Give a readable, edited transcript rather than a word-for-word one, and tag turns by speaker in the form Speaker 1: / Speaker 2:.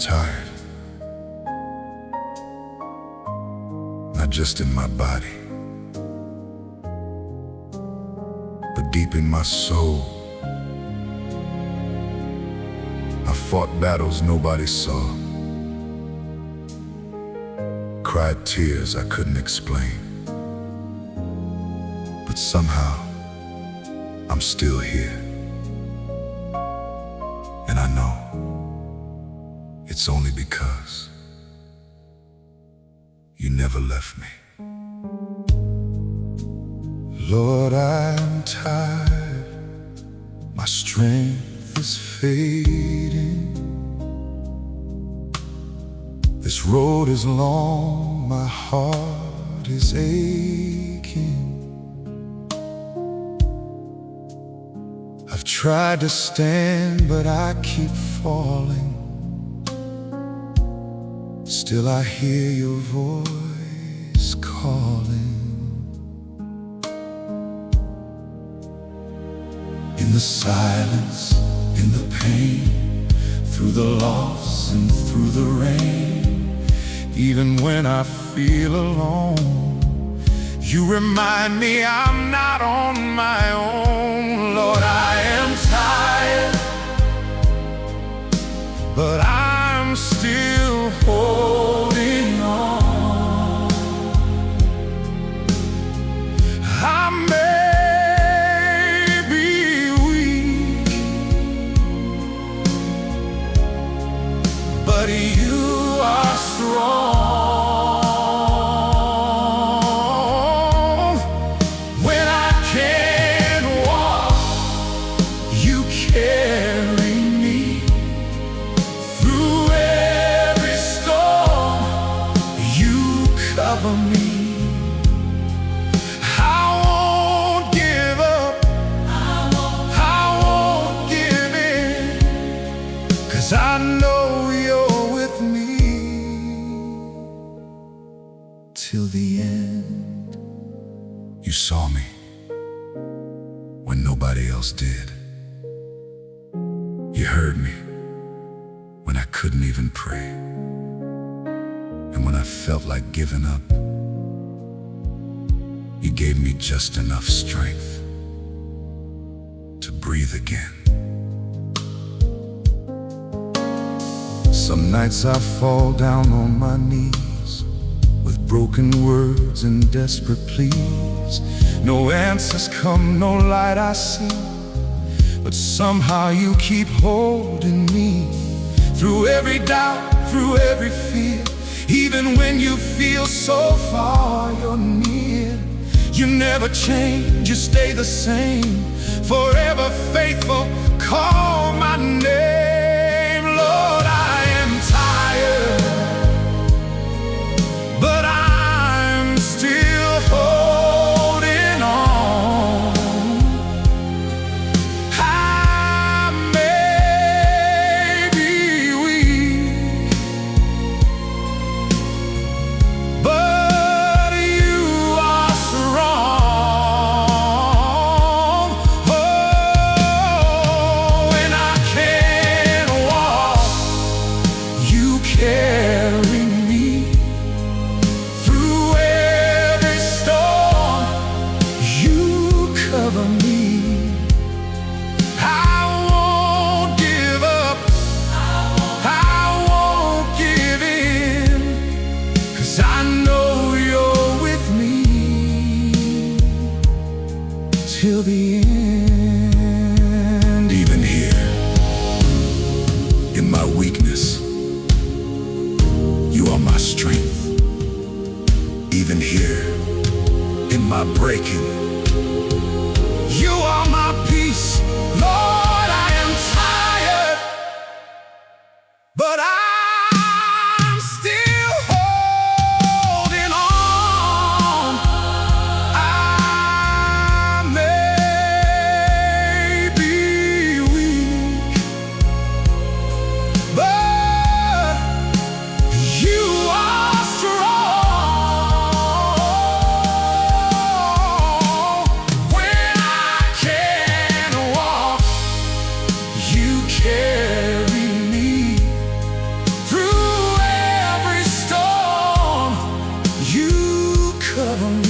Speaker 1: tired, not just in my body, but deep in my soul. I fought battles nobody saw, cried tears I couldn't explain, but somehow I'm still here. And I know it's only because you never left me. Lord, I'm tired, my strength is fading. This road is long, my heart is aching. I've tried to stand, but I keep falling. Still I hear your voice calling. In the silence, in the pain, through the loss and through the rain, even when I feel alone, you remind me I'm not on my own. Lord, I am tired, but I'm still holding on. I may be weak, but you are strong. When I can't walk, you carry me through every storm. You cover me. I won't give up, I won't give in, 'cause I know you're with me till the end. You saw me when nobody else did. You heard me when I couldn't even pray. And when I felt like giving up, you gave me just enough strength to breathe again. Some nights I fall down on my knees with broken words and desperate pleas. No answers come, no light I see, but somehow you keep holding me. Through every doubt, through every fear, even when you feel so far, you're near. You never change, you stay the same, forever faithful, call my name. Lord, I am tired, but I'm still holding on. I may be weak, but you are strong. Oh, when I can't walk, you carry me through every storm. You cover me. I won't give up, I won't give in, 'cause I know you're with me till the end. Even here, in my weakness, you are my strength. Even here, in my breaking, you are my peace. Lord, I am tired, but I'm still holding on. I may be weak, but you are strong. When I can't walk, of a